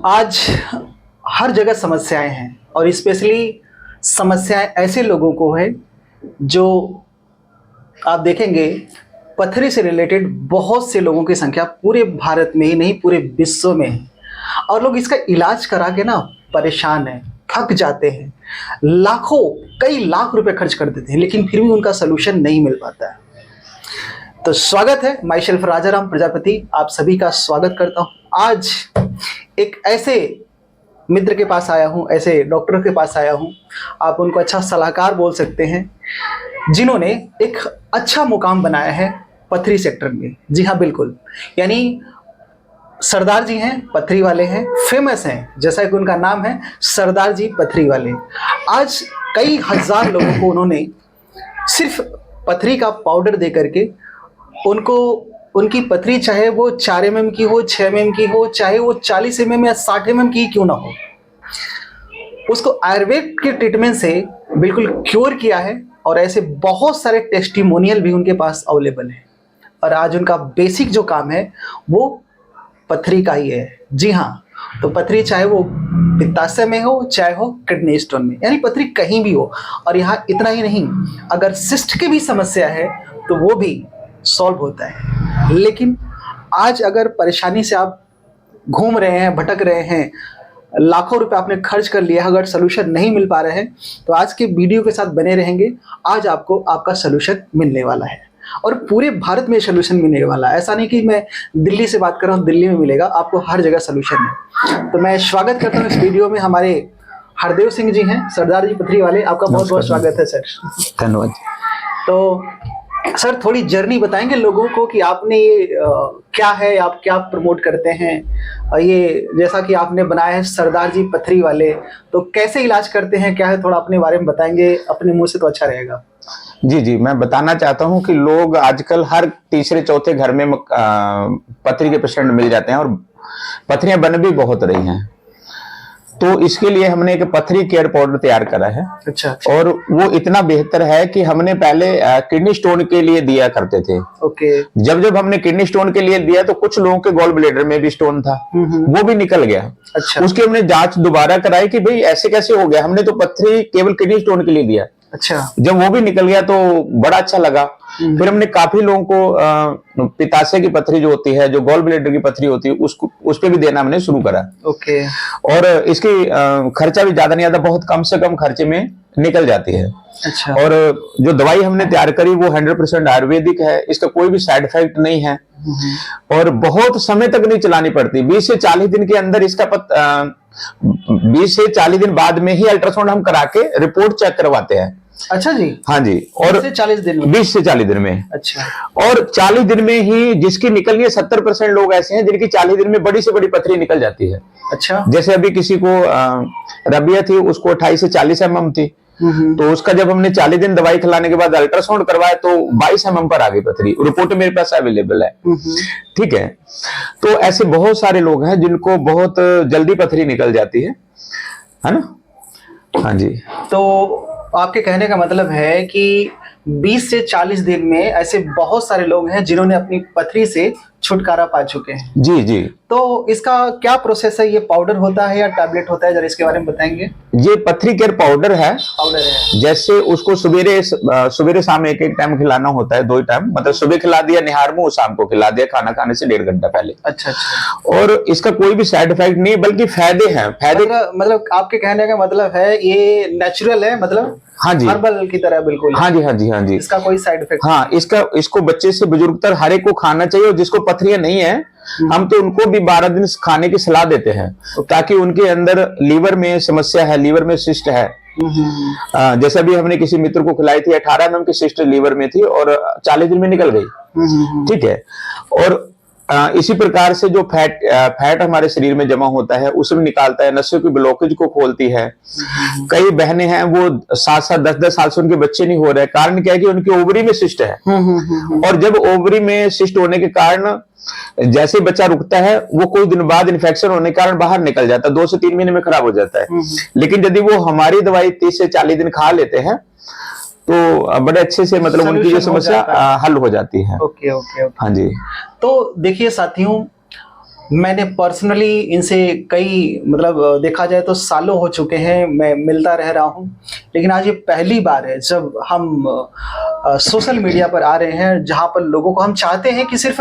आज हर जगह समस्याएं हैं और स्पेशली समस्याएं ऐसे लोगों को है जो आप देखेंगे पथरी से रिलेटेड बहुत से लोगों की संख्या पूरे भारत में ही नहीं पूरे विश्व में है। और लोग इसका इलाज करा के ना परेशान हैं, थक जाते हैं, लाखों कई लाख रुपए खर्च कर देते हैं, लेकिन फिर भी उनका सलूशन नहीं मिल पाता है। तो स्वागत है, माई सेल्फ राजाराम प्रजापति आप सभी का स्वागत करता हूँ। आज एक ऐसे मित्र के पास आया हूँ, ऐसे डॉक्टर के पास आया हूँ, आप उनको अच्छा सलाहकार बोल सकते हैं, जिन्होंने एक अच्छा मुकाम बनाया है पथरी सेक्टर में। जी हाँ, बिल्कुल, यानी सरदार जी हैं, पथरी वाले हैं, फेमस हैं, जैसा कि उनका नाम है सरदार जी पथरी वाले। आज कई हजार लोगों को उन्होंने सिर्फ पथरी का पाउडर दे करके उनको उनकी पथरी चाहे वो 4 mm की हो, 6 mm की हो, चाहे वो 40 mm या 60 mm की क्यों ना हो, उसको आयुर्वेद के ट्रीटमेंट से बिल्कुल क्योर किया है। और ऐसे बहुत सारे टेस्टिमोनियल भी उनके पास अवेलेबल है। और आज उनका बेसिक जो काम है वो पथरी का ही है। जी हाँ, तो पथरी चाहे वो पित्ताशय में हो, चाहे हो किडनी स्टोन में, यानी पथरी कहीं भी हो। और यहाँ इतना ही नहीं, अगर सिस्ट की भी समस्या है तो वो भी सॉल्व होता है। लेकिन आज अगर परेशानी से आप घूम रहे हैं, भटक रहे हैं, लाखों रुपए आपने खर्च कर लिया, अगर सोल्यूशन नहीं मिल पा रहे हैं तो आज के वीडियो के साथ बने रहेंगे। आज आपको आपका सोल्यूशन मिलने वाला है और पूरे भारत में सोल्यूशन मिलने वाला है। ऐसा नहीं कि मैं दिल्ली से बात कर रहा हूँ, दिल्ली में मिलेगा, आपको हर जगह सोल्यूशन है। तो मैं स्वागत करता हूँ इस वीडियो में, हमारे हरदेव सिंह जी हैं, सरदार जी पथरी वाले। आपका बहुत बहुत स्वागत है सर। धन्यवाद। तो सर थोड़ी जर्नी बताएंगे लोगों को कि आपने ये क्या है, आप क्या प्रमोट करते हैं, और ये जैसा कि आपने बनाया है सरदार जी पथरी वाले, तो कैसे इलाज करते हैं, क्या है, थोड़ा अपने बारे में बताएंगे अपने मुंह से तो अच्छा रहेगा। जी, मैं बताना चाहता हूं कि लोग आजकल हर तीसरे चौथे घर में पथरी के पेशेंट मिल जाते हैं और पथरियां बन भी बहुत रही हैं। तो इसके लिए हमने एक पथरी केयर पाउडर तैयार करा है। अच्छा। और वो इतना बेहतर है कि हमने पहले किडनी स्टोन के लिए दिया करते थे। ओके। जब हमने किडनी स्टोन के लिए दिया तो कुछ लोगों के गॉल ब्लैडर में भी स्टोन था, वो भी निकल गया। अच्छा। उसकी हमने जांच दोबारा कराई कि भाई ऐसे कैसे हो गया, हमने तो पथरी केवल किडनी स्टोन के लिए दिया। अच्छा। जब वो भी निकल गया तो बड़ा अच्छा लगा। फिर हमने काफी लोगों को पित्ताशय की पथरी जो होती है, जो गॉल ब्लैडर की पथरी होती है, उस पे भी देना हमने शुरू करा। ओके। और इसकी खर्चा भी ज्यादा नहीं आता, बहुत कम से कम खर्चे में निकल जाती है। अच्छा। और जो दवाई हमने तैयार करी वो 100% आयुर्वेदिक है, इसका कोई भी साइड इफेक्ट नहीं है और बहुत समय तक नहीं चलानी पड़ती। 20 से 40 दिन के अंदर इसका 20 से 40 दिन बाद में ही अल्ट्रासाउंड हम करा के रिपोर्ट चेक करवाते हैं। अच्छा जी। हाँ जी। और 20 से 40 दिन में? 20 से 40 दिन में। अच्छा। और 40 दिन में ही जिसकी निकलनी है, 70% लोग ऐसे हैं जिनकी 40 दिन में बड़ी से बड़ी पथरी निकल जाती है। अच्छा। जैसे अभी किसी को रबिया थी, उसको 28 से 40 mm थी, तो उसका जब हमने 40 दिन दवाई खिलाने के बाद अल्ट्रासाउंड करवाया तो 22 mm पर आ गई पथरी। रिपोर्ट मेरे पास अवेलेबल है। ठीक है। तो ऐसे बहुत सारे लोग हैं जिनको बहुत जल्दी पथरी निकल जाती है ना। हाँ जी। तो आपके कहने का मतलब है कि 20 से 40 दिन में ऐसे बहुत सारे लोग हैं जिन्होंने अपनी पथरी से छुटकारा पा चुके हैं। जी। तो इसका क्या प्रोसेस है, ये पाउडर होता है या टैबलेट होता है, जरा इसके बारे में बताएंगे। ये पथरी केयर पाउडर है। पाउडर है। जैसे उसको सवेरे शाम एक टाइम खिलाना होता है, 2 टाइम, मतलब सुबह खिला दिया निहार मुंह, शाम को खिला दिया खाना खाने से 1.5 घंटा पहले। अच्छा अच्छा। और इसका कोई भी साइड इफेक्ट नहीं है, बल्कि फायदे हैं। मतलब आपके कहने का मतलब है ये नेचुरल है, मतलब हाँ जी, हर्बल की तरह बिल्कुल। हाँ जी। इसका कोई साइड इफेक्ट? हाँ, इसको बच्चे से बुजुर्ग तक हर एक को खाना चाहिए। और जिसको पथरियां नहीं है, हम तो उनको भी 12 दिन खाने की सलाह देते हैं, ताकि उनके अंदर लीवर में समस्या है, लीवर में सिस्ट है। जैसे अभी हमने किसी मित्र को खिलाई थी, 18 mm की सिस्ट लीवर में थी और 40 दिन में निकल गई। ठीक है। और इसी प्रकार से जो फैट हमारे शरीर में जमा होता है उसे भी निकालता है, नसों की ब्लॉकेज को खोलती है। कई बहनें हैं वो 7-7, 10-10 साल से उनके बच्चे नहीं हो रहे, कारण क्या है कि उनकी ओवरी में सिस्ट है। और जब ओवरी में सिस्ट होने के कारण जैसे ही बच्चा रुकता है, वो कुछ दिन बाद इन्फेक्शन होने के कारण बाहर निकल जाता है, 2 से 3 महीने में खराब हो जाता है। लेकिन यदि वो हमारी दवाई 30 से 40 दिन खा लेते हैं तो बड़े अच्छे से, मतलब उनकी जो समस्या हल हो जाती है। ओके। हाँ जी। तो देखिए साथियों, मैंने पर्सनली इनसे कई मतलब देखा जाए तो सालों हो चुके हैं, मैं मिलता रह रहा हूँ, लेकिन आज ये पहली बार है जब हम सोशल मीडिया पर आ रहे हैं, जहाँ पर लोगों को हम चाहते हैं कि सिर्फ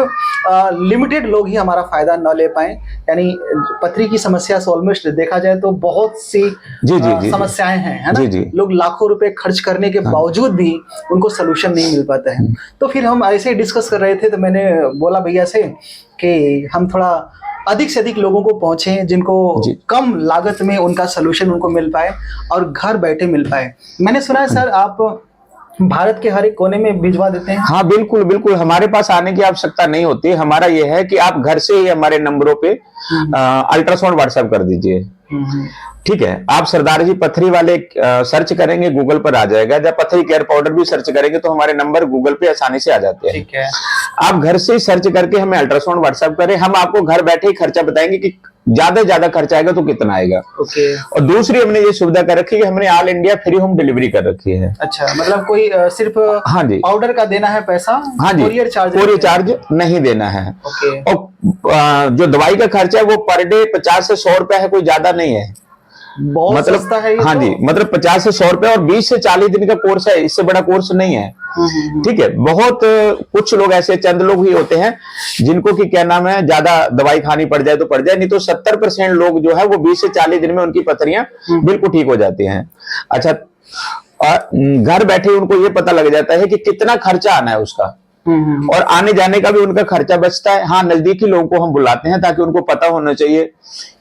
लिमिटेड लोग ही हमारा फ़ायदा न ले पाएँ। यानी पथरी की समस्या से ऑलमोस्ट देखा जाए तो बहुत सी जी जी जी समस्याएं हैं, है ना। जी जी लोग लाखों रुपए खर्च करने के बावजूद भी उनको सोल्यूशन नहीं मिल पाता है। तो फिर हम ऐसे ही डिस्कस कर रहे थे, तो मैंने बोला भैया से कि हम थोड़ा अधिक से अधिक लोगों को पहुंचे जिनको जी। कम लागत में उनका सोल्यूशन उनको मिल पाए और घर बैठे मिल पाए। मैंने सुना है सर आप भारत के हर एक कोने में भिजवा देते हैं। हाँ बिल्कुल बिल्कुल, हमारे पास आने की आवश्यकता नहीं होती। हमारा ये है कि आप घर से ही हमारे नंबरों पे अल्ट्रासाउंड व्हाट्सएप कर दीजिए। ठीक है, आप सरदार जी पथरी वाले सर्च करेंगे गूगल पर आ जाएगा। जब पथरी केयर पाउडर भी सर्च करेंगे तो हमारे नंबर गूगल पे आसानी से आ जाते हैं। ठीक है, आप घर से ही सर्च करके हमें अल्ट्रासाउंड व्हाट्सएप करें, हम आपको घर बैठे ही खर्चा बताएंगे कि ज्यादा से ज्यादा खर्चा आएगा तो कितना आएगा। ओके। और दूसरी हमने ये सुविधा कर रखी है कि हमने all India free home delivery कर रखी है। अच्छा, मतलब कोई सिर्फ हाँ जी, पाउडर का देना है पैसा, हाँ जी, कोरियर चार्ज नहीं देना है। ओके। और जो दवाई का खर्चा है वो पर डे 50 से 100 रुपए है, कोई ज्यादा नहीं है। बहुत मतलब सस्ता है ये। हाँ तो जी, मतलब 50 से 100 रुपए और 20 से 40 दिन का कोर्स है, इससे बड़ा कोर्स नहीं है। ठीक है, बहुत कुछ लोग ऐसे चंद लोग ही होते हैं जिनको कि क्या नाम है ज्यादा दवाई खानी पड़ जाए तो पड़ जाए, नहीं तो 70% लोग जो है वो 20 से 40 दिन में उनकी पथरियां बिल्कुल ठीक हो जाती हैं। अच्छा, घर बैठे उनको ये पता लग जाता है कि कितना खर्चा आना है उसका, और आने जाने का भी उनका खर्चा बचता है। हाँ, नजदीकी लोगों को हम बुलाते हैं ताकि उनको पता होना चाहिए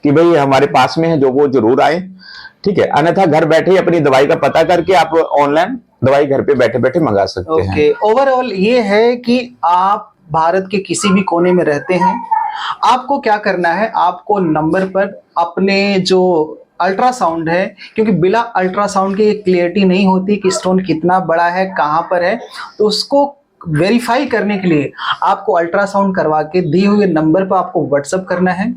कि भाई हमारे पास में है, जो वो जरूर आए। ठीक है, अन्यथा घर बैठे ही अपनी दवाई का पता करके आप ऑनलाइन दवाई घर पे बैठे बैठे मंगा सकते हैं। ओके, ओवरऑल ये है कि आप भारत के किसी भी कोने में रहते हैं, आपको क्या करना है, आपको नंबर पर अपने जो अल्ट्रासाउंड है, क्योंकि बिना अल्ट्रासाउंड के क्लियरिटी नहीं होती कि स्टोन कितना बड़ा है, कहाँ पर है, तो उसको वेरीफाई करने के लिए आपको अल्ट्रासाउंड करवा के दिए हुए नंबर पर आपको व्हाट्सअप करना है।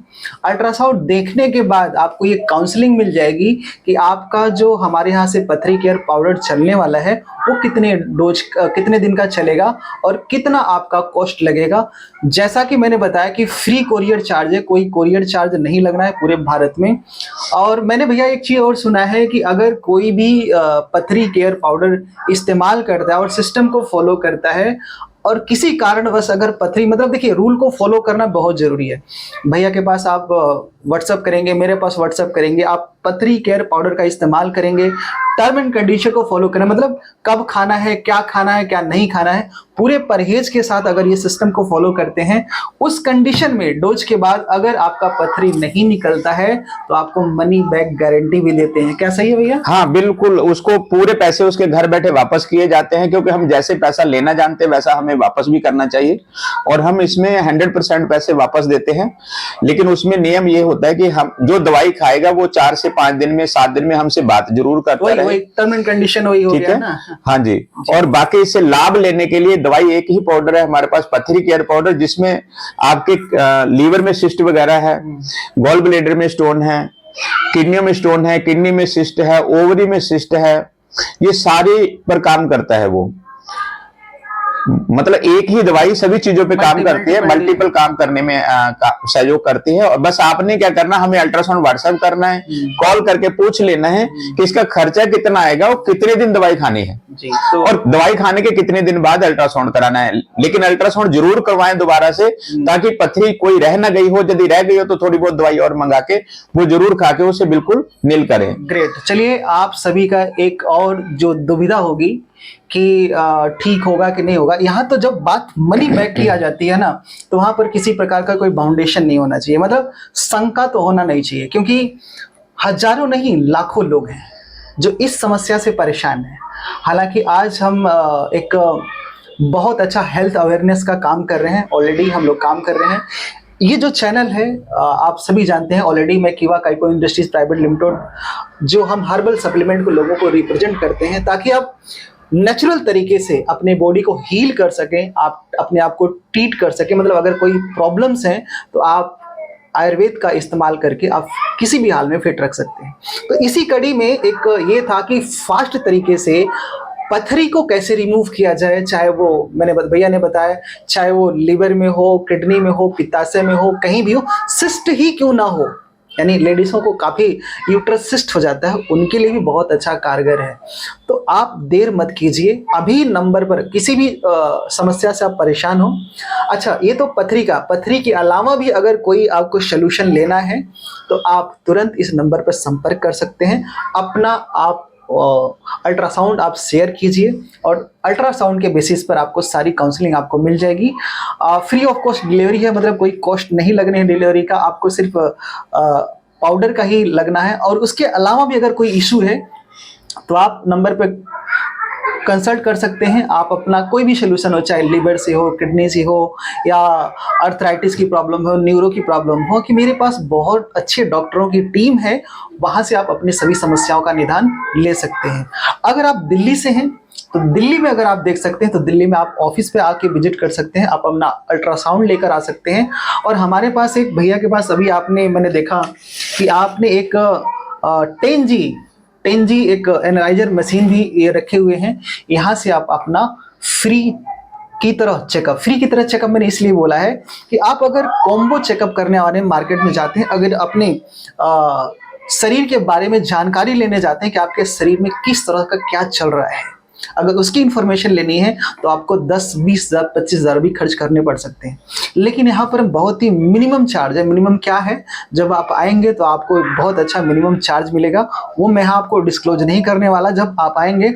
अल्ट्रासाउंड देखने के बाद आपको ये काउंसलिंग मिल जाएगी कि आपका जो हमारे यहाँ से पथरी केयर पाउडर चलने वाला है वो कितने दिन का चलेगा और कितना आपका कॉस्ट लगेगा। जैसा कि मैंने बताया कि फ्री कोरियर चार्ज है, कोई कोरियर चार्ज नहीं लगना है पूरे भारत में। और मैंने भैया एक चीज़ और सुना है कि अगर कोई भी पथरी केयर पाउडर इस्तेमाल करता है और सिस्टम को फॉलो करता है और किसी कारणवश अगर पथरी, मतलब देखिए रूल को फॉलो करना बहुत जरूरी है। भैया के पास आप व्हाट्सअप करेंगे, मेरे पास व्हाट्सअप करेंगे, आप पथरी केयर पाउडर का इस्तेमाल करेंगे, टर्म एंड कंडीशन को फॉलो करें, मतलब कब खाना है, क्या नहीं खाना है, पूरे परहेज के साथ अगर ये सिस्टम को फॉलो करते हैं, उस कंडीशन में डोज के बाद अगर आपका पथरी नहीं निकलता है तो आपको मनी बैक गारंटी भी देते हैं। क्या सही है भैया? हाँ बिल्कुल, उसको पूरे पैसे उसके घर बैठे वापस किए जाते हैं, क्योंकि हम जैसे पैसा लेना जानते हैं वैसा हमें वापस भी करना चाहिए, और हम इसमें 100% पैसे वापस देते हैं। लेकिन उसमें नियम ये होता है कि हम जो दवाई खाएगा वो 4 से 5 दिन में, 7 दिन में हमसे बात जरूर करता रहे। टर्म एंड कंडीशन वही हो गया ना। हाँ जी, और बाकी इससे लाभ लेने के लिए दवाई एक ही पाउडर है हमारे पास, पथरी केयर पाउडर, जिसमें आपके लीवर में सिस्ट वगैरह है, गॉल ब्लेडर में स्टोन है, किडनियों में स्टोन है, किडनी में सिस्ट है, ओवरी में सिस्ट है, ये सारी पर काम करता है वो। मतलब एक ही दवाई सभी चीजों पे काम करती है, मल्टीपल काम करने में सहयोग करती है। और बस आपने क्या करना, हमें अल्ट्रासाउंड व्हाट्सएप करना है, कॉल करके पूछ लेना है कि इसका खर्चा कितना आएगा और कितने दिन दवाई खानी है जी, तो और दवाई खाने के कितने दिन बाद अल्ट्रासाउंड कराना है। लेकिन अल्ट्रासाउंड जरूर करवाएं दोबारा से, ताकि पथरी कोई रह ना गई हो, यदि रह गई हो तो थोड़ी बहुत दवाई और मंगा के वो जरूर खा के उसे बिल्कुल नील करें। ग्रेट। चलिए, आप सभी का एक और जो दुविधा होगी कि ठीक होगा कि नहीं होगा, यहाँ तो जब बात मनी बैक की आ जाती है ना, तो वहां पर किसी प्रकार का कोई बाउंडेशन नहीं होना चाहिए, मतलब शंका तो होना नहीं चाहिए, क्योंकि हजारों नहीं लाखों लोग हैं जो इस समस्या से परेशान हैं। हालांकि आज हम एक बहुत अच्छा हेल्थ अवेयरनेस का काम कर रहे हैं, ऑलरेडी हम लोग काम कर रहे हैं। ये जो चैनल है आप सभी जानते हैं, ऑलरेडी मैं कीवा काइको इंडस्ट्रीज प्राइवेट लिमिटेड, जो हम हर्बल सप्लीमेंट को लोगों को रिप्रेजेंट करते हैं, ताकि आप नेचुरल तरीके से अपने बॉडी को हील कर सकें, आप अपने आप को ट्रीट कर सकें। मतलब अगर कोई प्रॉब्लम्स हैं तो आप आयुर्वेद का इस्तेमाल करके आप किसी भी हाल में फिट रख सकते हैं। तो इसी कड़ी में एक ये था कि फास्ट तरीके से पथरी को कैसे रिमूव किया जाए, चाहे वो भैया ने बताया, चाहे वो लीवर में हो, किडनी में हो, पित्ताशय में हो, कहीं भी हो, सिस्ट ही क्यों ना हो, यानी लेडीज़ों को काफ़ी यूट्रस सिस्ट हो जाता है, उनके लिए भी बहुत अच्छा कारगर है। तो आप देर मत कीजिए, अभी नंबर पर किसी भी समस्या से आप परेशान हो। अच्छा, ये तो पथरी के अलावा भी अगर कोई आपको सलूशन लेना है तो आप तुरंत इस नंबर पर संपर्क कर सकते हैं। अपना आप अल्ट्रासाउंड आप शेयर कीजिए और अल्ट्रासाउंड के बेसिस पर आपको सारी काउंसलिंग आपको मिल जाएगी। फ्री ऑफ कॉस्ट डिलीवरी है, मतलब कोई कॉस्ट नहीं लगने है डिलीवरी का, आपको सिर्फ पाउडर का ही लगना है। और उसके अलावा भी अगर कोई इशू है तो आप नंबर पे कंसल्ट कर सकते हैं। आप अपना कोई भी सोल्यूशन हो, चाहे लीवर से हो, किडनी से हो, या अर्थराइटिस की प्रॉब्लम हो, न्यूरो की प्रॉब्लम हो, कि मेरे पास बहुत अच्छे डॉक्टरों की टीम है, वहाँ से आप अपनी सभी समस्याओं का निदान ले सकते हैं। अगर आप दिल्ली से हैं तो दिल्ली में अगर आप देख सकते हैं तो दिल्ली में आप ऑफिस पे आके विजिट कर सकते हैं, आप अपना अल्ट्रासाउंड लेकर आ सकते हैं। और हमारे पास एक भैया के पास अभी मैंने देखा कि आपने एक 10G एक एनालाइजर मशीन भी ये रखे हुए हैं। यहाँ से आप अपना फ्री की तरह चेकअप मैंने इसलिए बोला है कि आप अगर कॉम्बो चेकअप करने वाले मार्केट में जाते हैं, अगर अपने शरीर के बारे में जानकारी लेने जाते हैं कि आपके शरीर में किस तरह का क्या चल रहा है, अगर उसकी इंफॉर्मेशन लेनी है तो आपको 10, 20 हज़ार, 25 हज़ार भी खर्च करने पड़ सकते हैं। लेकिन यहाँ पर बहुत ही मिनिमम चार्ज है। मिनिमम क्या है, जब आप आएंगे तो आपको बहुत अच्छा मिनिमम चार्ज मिलेगा, वो मैं आपको डिस्क्लोज नहीं करने वाला। जब आप आएंगे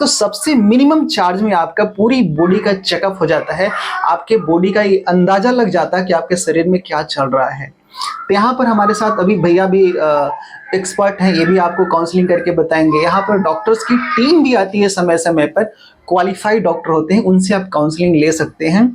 तो सबसे मिनिमम चार्ज में आपका पूरी बॉडी का चेकअप हो जाता है, आपके बॉडी का ये अंदाजा लग जाता है कि आपके शरीर में क्या चल रहा है। तो यहाँ पर हमारे साथ अभी भैया भी एक्सपर्ट हैं, ये भी आपको काउंसलिंग करके बताएंगे। यहाँ पर डॉक्टर्स की टीम भी आती है समय समय पर, क्वालिफाइड डॉक्टर होते हैं, उनसे आप काउंसलिंग ले सकते हैं।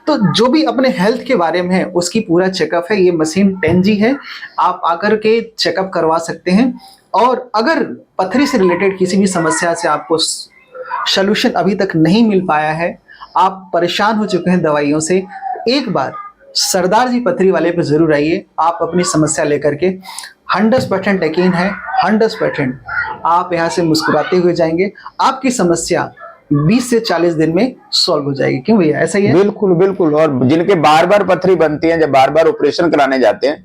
तो जो भी अपने हेल्थ के बारे में है उसकी पूरा चेकअप है। ये मशीन 10G है, आप आकर के चेकअप करवा सकते हैं। और अगर पथरी से रिलेटेड किसी भी समस्या से आपको सलूशन अभी तक नहीं मिल पाया है, आप परेशान हो चुके हैं दवाइयों से, एक बार सरदार जी पथरी वाले पे जरूर आइए। आप अपनी समस्या लेकर के 100% यकीन है, 100% आप यहाँ से मुस्कुराते हुए जाएंगे। आपकी समस्या 20 से 40 दिन में सॉल्व हो जाएगी। क्यों भैया, ऐसा ही है? बिल्कुल बिल्कुल। और जिनके बार बार पथरी बनती है, जब बार बार ऑपरेशन कराने जाते हैं,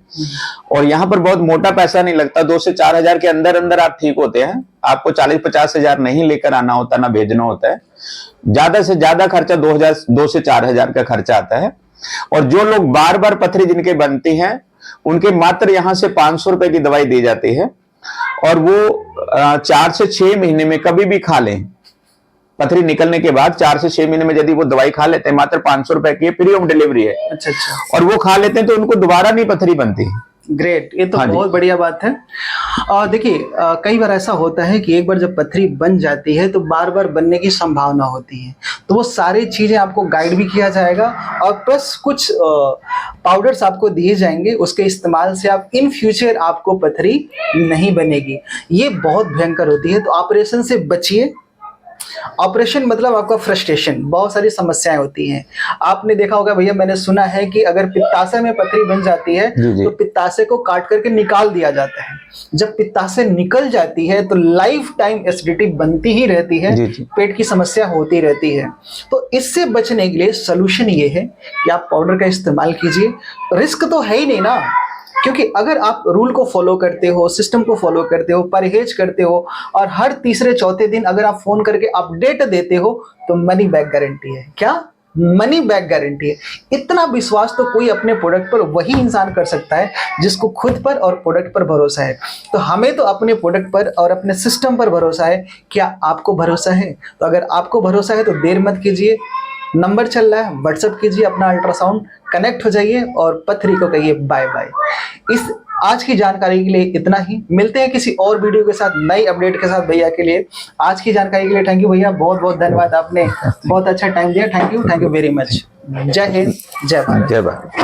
और यहाँ पर बहुत मोटा पैसा नहीं लगता, 2 से 4 हजार के अंदर अंदर आप ठीक होते हैं। आपको 40-50 हजार नहीं लेकर आना होता, ना भेजना होता है। ज्यादा से ज्यादा खर्चा 2 से 4 हजार का खर्चा आता है। और जो लोग बार बार पथरी जिनके बनती हैं, उनके मात्र यहाँ से 500 रुपए की दवाई दी जाती है, और वो 4 से 6 महीने में कभी भी खा लें। पथरी निकलने के बाद 4 से 6 महीने में यदि वो दवाई खा लेते हैं, मात्र 500 रुपए की, फ्री ऑफ डिलीवरी है। अच्छा, और वो खा लेते हैं तो उनको दोबारा नहीं पथरी बनती। ग्रेट, ये तो बहुत बढ़िया बात है। देखिए, कई बार ऐसा होता है कि एक बार जब पथरी बन जाती है तो बार बार बनने की संभावना होती है, तो वो सारी चीज़ें आपको गाइड भी किया जाएगा, और प्लस कुछ पाउडर्स आपको दिए जाएंगे, उसके इस्तेमाल से आप इन फ्यूचर आपको पथरी नहीं बनेगी। ये बहुत भयंकर होती है, तो ऑपरेशन से बचिए। ऑपरेशन मतलब आपका फ्रस्ट्रेशन, बहुत सारी समस्याएं होती हैं। आपने देखा होगा भैया, मैंने सुना है कि अगर पित्ताशय में पथरी बन जाती है तो पित्ताशय को काट करके निकाल दिया जाता है। जब पित्ताशय निकल जाती है तो लाइफ टाइम एसिडिटी बनती ही रहती है, पेट की समस्या होती रहती है। तो इससे बचने के लिए सोल्यूशन ये है कि आप पाउडर का इस्तेमाल कीजिए। रिस्क तो है ही नहीं ना, क्योंकि अगर आप रूल को फॉलो करते हो, सिस्टम को फॉलो करते हो, परहेज करते हो, और हर तीसरे चौथे दिन अगर आप फोन करके अपडेट देते हो, तो मनी बैक गारंटी है। क्या? मनी बैक गारंटी है। इतना विश्वास तो कोई अपने प्रोडक्ट पर वही इंसान कर सकता है जिसको खुद पर और प्रोडक्ट पर भरोसा है। तो हमें तो अपने प्रोडक्ट पर और अपने सिस्टम पर भरोसा है। क्या आपको भरोसा है? तो अगर आपको भरोसा है तो देर मत कीजिए, नंबर चल रहा है, व्हाट्सएप कीजिए अपना अल्ट्रासाउंड, कनेक्ट हो जाइए और पथरी को कहिए बाय बाय। इस आज की जानकारी के लिए इतना ही। मिलते हैं किसी और वीडियो के साथ, नई अपडेट के साथ भैया के लिए। आज की जानकारी के लिए थैंक यू भैया, बहुत बहुत धन्यवाद, आपने बहुत अच्छा टाइम दिया। Thank you very much. जय हिंद, जय भारत। जय भारत।